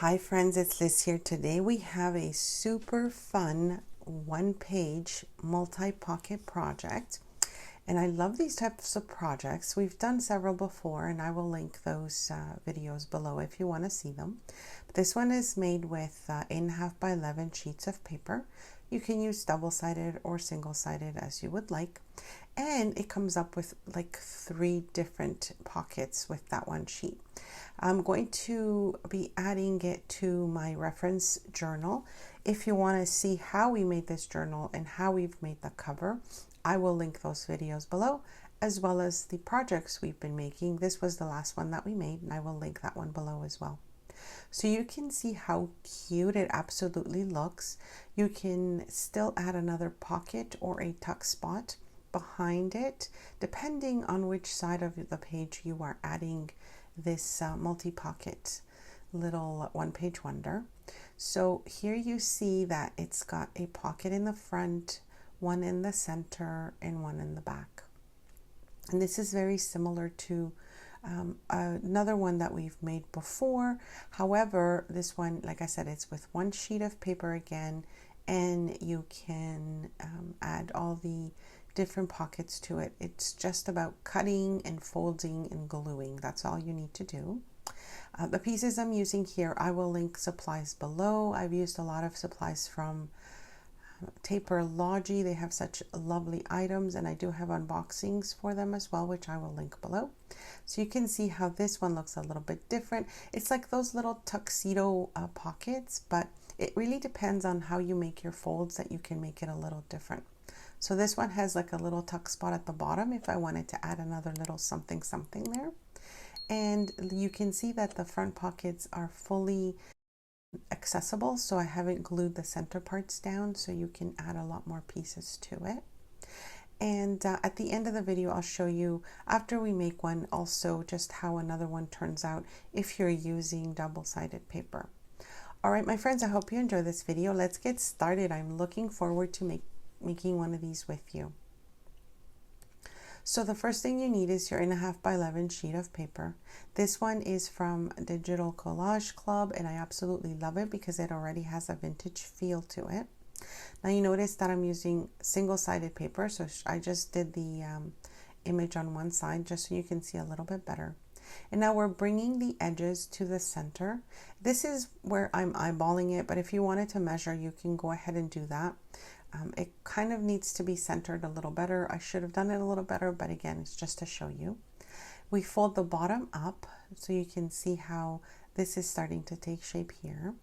Hi friends, it's Liz here. Today we have a super fun one-page multi-pocket project. And I love these types of projects. We've done several before and I will link those videos below if you want to see them. But this one is made with 8.5 by 11 sheets of paper. You can use double-sided or single-sided as you would like. And it comes up with like 3 different pockets with that one sheet. I'm going to be adding it to my reference journal. If you want to see how we made this journal and how we've made the cover, I will link those videos below, as well as the projects we've been making. This was the last one that we made, and I will link that one below as well. So you can see how cute it absolutely looks. You can still add another pocket or a tuck spot behind it, depending on which side of the page you are adding this multi-pocket little one-page wonder. So here you see that it's got a pocket in the front, one in the center, and one in the back. And this is very similar to another one that we've made before. However, this one, like I said, it's with one sheet of paper again, and you can add all the different pockets to it. It's just about cutting and folding and gluing. That's all you need to do. The pieces I'm using here, I will link supplies below. I've used a lot of supplies from Taperlogy. They have such lovely items, and I do have unboxings for them as well, which I will link below. So you can see how this one looks a little bit different. It's like those little tuxedo pockets, but it really depends on how you make your folds that you can make it a little different. So this one has like a little tuck spot at the bottom if I wanted to add another little something there. And you can see that the front pockets are fully accessible, so I haven't glued the center parts down, so you can add a lot more pieces to it. And at the end of the video, I'll show you, after we make one, also just how another one turns out if you're using double-sided paper. All right, my friends, I hope you enjoy this video. Let's get started. I'm looking forward to making one of these with you. So the first thing you need is your 8.5 by 11 sheet of paper. This one is from Digital Collage Club, and I absolutely love it because it already has a vintage feel to it. Now you notice that I'm using single-sided paper, so I just did the image on one side just so you can see a little bit better. And now we're bringing the edges to the center. This is where I'm eyeballing it, but if you wanted to measure, you can go ahead and do that. It kind of needs to be centered a little better. I should have done it a little better, but again, it's just to show you. We fold the bottom up so you can see how this is starting to take shape here.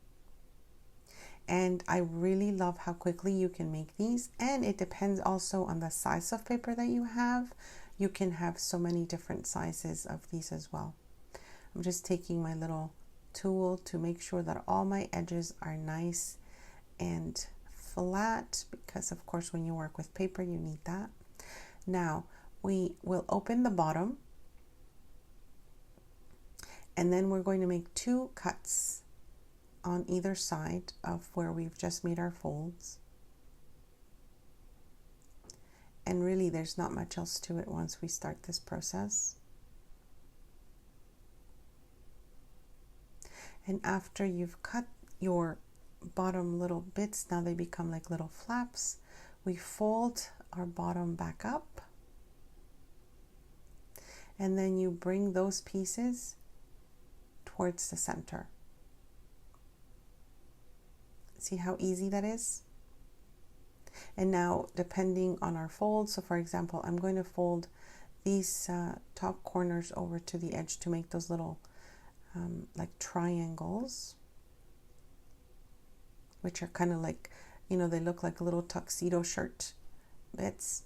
And I really love how quickly you can make these, and it depends also on the size of paper that you have. You can have so many different sizes of these as well. I'm just taking my little tool to make sure that all my edges are nice and flat, because of course when you work with paper you need that. Now we will open the bottom, and then we're going to make 2 cuts on either side of where we've just made our folds. And really there's not much else to it once we start this process. And after you've cut your bottom little bits, now they become like little flaps. We fold our bottom back up, and then you bring those pieces towards the center. See how easy that is? And now depending on our fold, so for example, I'm going to fold these top corners over to the edge to make those little like triangles, which are kind of like, you know, they look like little tuxedo shirt bits.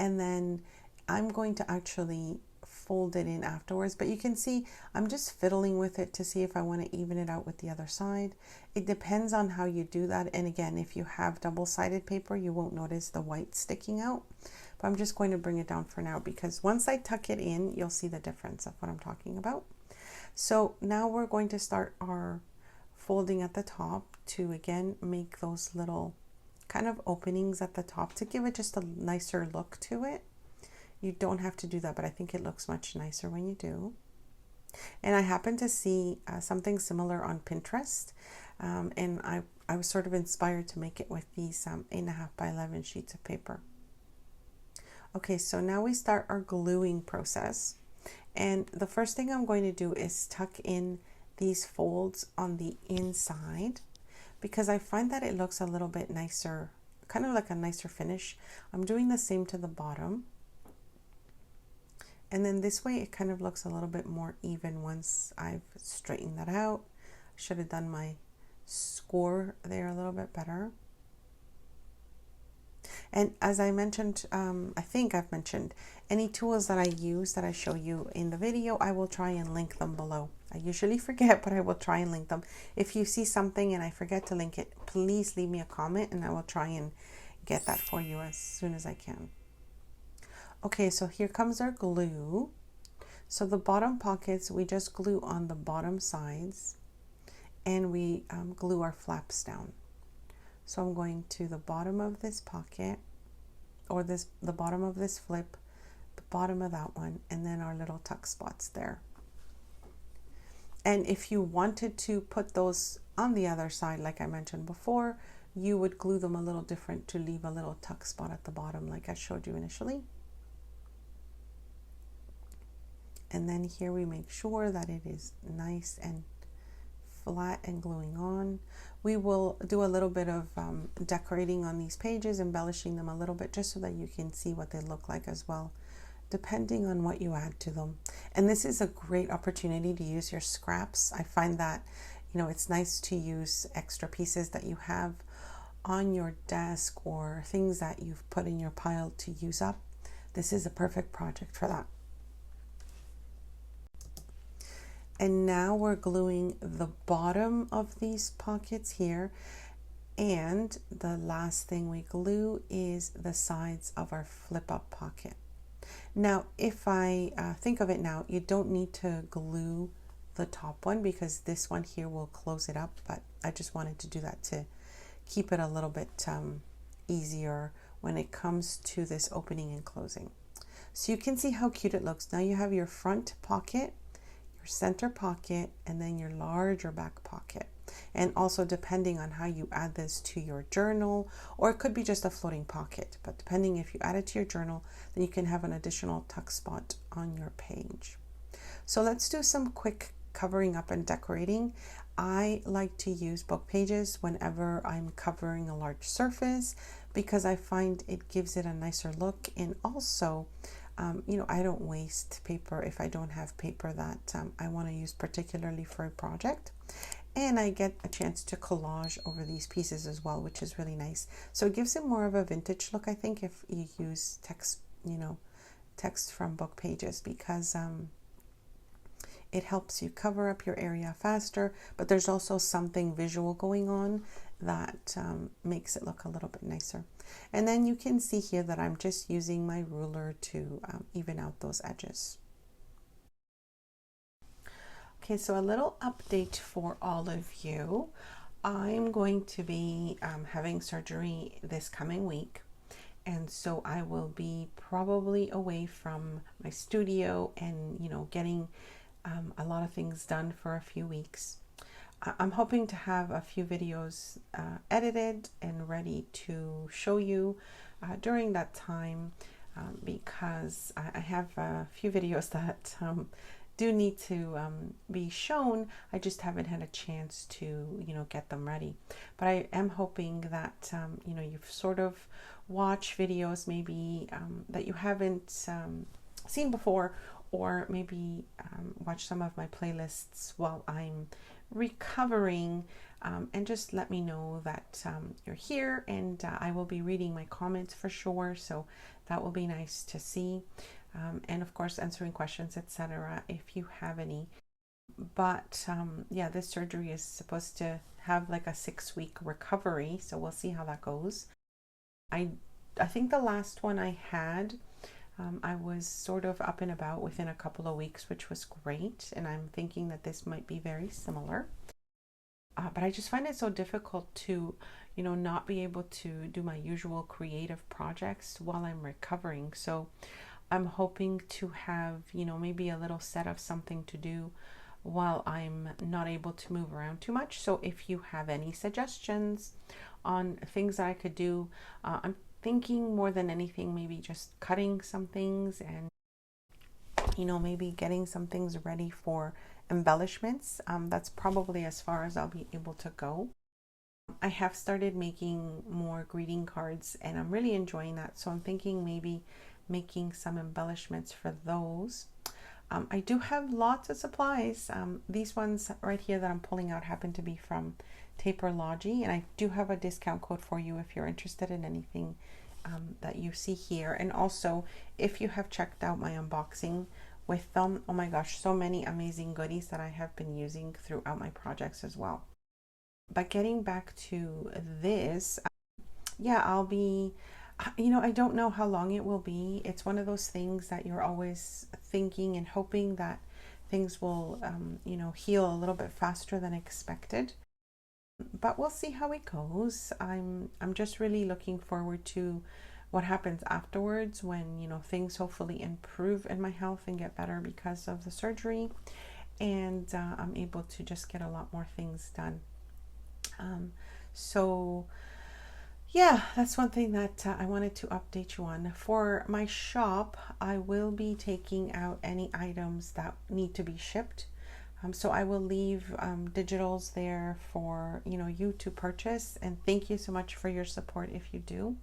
And then I'm going to actually fold it in afterwards, but you can see I'm just fiddling with it to see if I want to even it out with the other side. It depends on how you do that. And again, if you have double-sided paper, you won't notice the white sticking out. But I'm just going to bring it down for now, because once I tuck it in, you'll see the difference of what I'm talking about. So now we're going to start our folding at the top to again make those little kind of openings at the top to give it just a nicer look to it. You don't have to do that, but I think it looks much nicer when you do. And I happened to see something similar on Pinterest, and I was sort of inspired to make it with these 8.5 by 11 sheets of paper. Okay, so now we start our gluing process. And the first thing I'm going to do is tuck in these folds on the inside because I find that it looks a little bit nicer, kind of like a nicer finish. I'm doing the same to the bottom. And then this way it kind of looks a little bit more even once I've straightened that out. I should have done my score there a little bit better. And as I mentioned, I think I've mentioned, any tools that I use that I show you in the video, I will try and link them below. I usually forget, but I will try and link them. If you see something and I forget to link it, please leave me a comment and I will try and get that for you as soon as I can. Okay, so here comes our glue. So the bottom pockets, we just glue on the bottom sides and we glue our flaps down. So I'm going to the bottom of this pocket, or the bottom of this flip, the bottom of that one, and then our little tuck spots there. And if you wanted to put those on the other side, like I mentioned before, you would glue them a little different to leave a little tuck spot at the bottom like I showed you initially. And then here we make sure that it is nice and flat and gluing on. We will do a little bit of decorating on these pages, embellishing them a little bit just so that you can see what they look like as well, depending on what you add to them. And this is a great opportunity to use your scraps. I find that, you know, it's nice to use extra pieces that you have on your desk or things that you've put in your pile to use up. This is a perfect project for that. And now we're gluing the bottom of these pockets here. And the last thing we glue is the sides of our flip up pocket. Now, if I think of it now, you don't need to glue the top one because this one here will close it up. But I just wanted to do that to keep it a little bit easier when it comes to this opening and closing. So you can see how cute it looks. Now you have your front pocket, center pocket, and then your larger back pocket. And also depending on how you add this to your journal, or it could be just a floating pocket, but depending if you add it to your journal, then you can have an additional tuck spot on your page. So let's do some quick covering up and decorating. I like to use book pages whenever I'm covering a large surface because I find it gives it a nicer look, and also you know, I don't waste paper if I don't have paper that I want to use particularly for a project. And I get a chance to collage over these pieces as well, which is really nice. So it gives it more of a vintage look, I think, if you use text, you know, text from book pages, because it helps you cover up your area faster, but there's also something visual going on that makes it look a little bit nicer. And then you can see here that I'm just using my ruler to even out those edges. Okay, so a little update for all of you. I'm going to be having surgery this coming week, and so I will be probably away from my studio and, you know, getting a lot of things done for a few weeks. I'm hoping to have a few videos edited and ready to show you during that time, because I have a few videos that do need to be shown. I just haven't had a chance to, you know, get them ready. But I am hoping that, you know, you've sort of watched videos maybe that you haven't seen before, or maybe watch some of my playlists while I'm recovering, and just let me know that you're here, and I will be reading my comments for sure, so that will be nice to see, and of course answering questions, etc., if you have any. But yeah, this surgery is supposed to have like a 6-week recovery, so we'll see how that goes. I think the last one I had, I was sort of up and about within a couple of weeks, which was great. And I'm thinking that this might be very similar. But I just find it so difficult to, you know, not be able to do my usual creative projects while I'm recovering. So I'm hoping to have, you know, maybe a little set of something to do while I'm not able to move around too much. So if you have any suggestions on things that I could do, I'm thinking more than anything, maybe just cutting some things and, you know, maybe getting some things ready for embellishments. That's probably as far as I'll be able to go. I have started making more greeting cards and I'm really enjoying that. So I'm thinking maybe making some embellishments for those. I do have lots of supplies. These ones right here that I'm pulling out happen to be from Taperlogy, and I do have a discount code for you if you're interested in anything that you see here. And also, if you have checked out my unboxing with them, oh my gosh, so many amazing goodies that I have been using throughout my projects as well. But getting back to this, yeah, I'll be, you know, I don't know how long it will be. It's one of those things that you're always thinking and hoping that things will, you know, heal a little bit faster than expected. But we'll see how it goes. I'm just really looking forward to what happens afterwards when, you know, things hopefully improve in my health and get better because of the surgery, and I'm able to just get a lot more things done. So yeah, that's one thing that I wanted to update you on. For my shop, I will be taking out any items that need to be shipped. So I will leave digitals there for, you know, you to purchase, and thank you so much for your support if you do.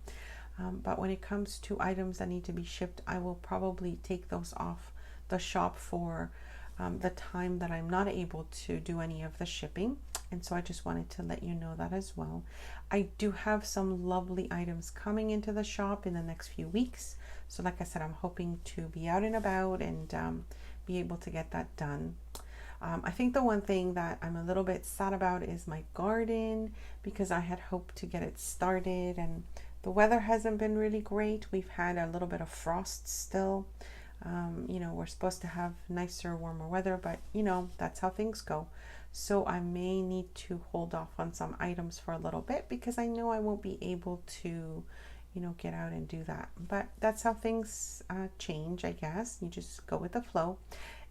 But when it comes to items that need to be shipped, I will probably take those off the shop for the time that I'm not able to do any of the shipping. And so I just wanted to let you know that as well. I do have some lovely items coming into the shop in the next few weeks. So like I said, I'm hoping to be out and about and be able to get that done. I think the one thing that I'm a little bit sad about is my garden, because I had hoped to get it started and the weather hasn't been really great. We've had a little bit of frost still. You know, we're supposed to have nicer, warmer weather, but you know, that's how things go. So I may need to hold off on some items for a little bit because I know I won't be able to, you know, get out and do that. But that's how things change, I guess. You just go with the flow.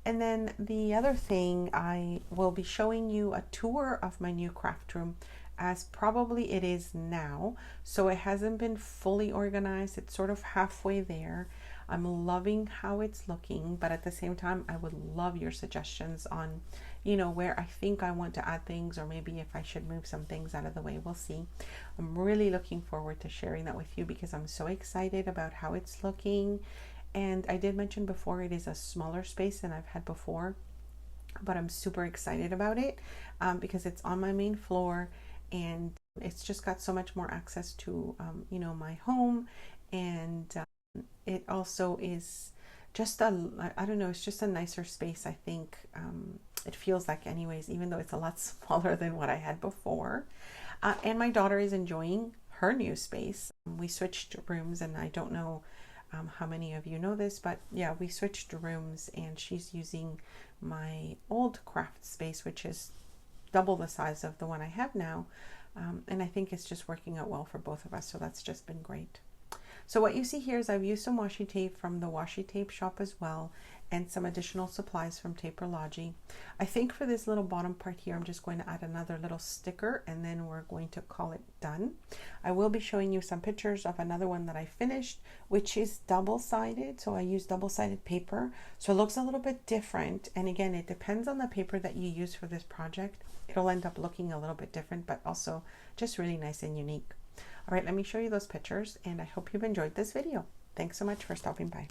And then the other thing, I will be showing you a tour of my new craft room, as probably it is now. So it hasn't been fully organized. It's sort of halfway there. I'm loving how it's looking, but at the same time, I would love your suggestions on, you know, where I think I want to add things, or maybe if I should move some things out of the way. We'll see. I'm really looking forward to sharing that with you because I'm so excited about how it's looking. And I did mention before, it is a smaller space than I've had before, but I'm super excited about it because it's on my main floor and it's just got so much more access to, you know, my home. And it also is just I don't know, it's just a nicer space, I think. It feels like anyways, even though it's a lot smaller than what I had before. And my daughter is enjoying her new space. We switched rooms, and I don't know how many of you know this, but yeah, we switched rooms and she's using my old craft space, which is double the size of the one I have now. And I think it's just working out well for both of us. So that's just been great. So what you see here is I've used some washi tape from the washi tape shop as well, and some additional supplies from Taperlogy. I think for this little bottom part here, I'm just going to add another little sticker and then we're going to call it done. I will be showing you some pictures of another one that I finished, which is double-sided. So I use double-sided paper. So it looks a little bit different. And again, it depends on the paper that you use for this project. It'll end up looking a little bit different, but also just really nice and unique. All right, let me show you those pictures, and I hope you've enjoyed this video. Thanks so much for stopping by.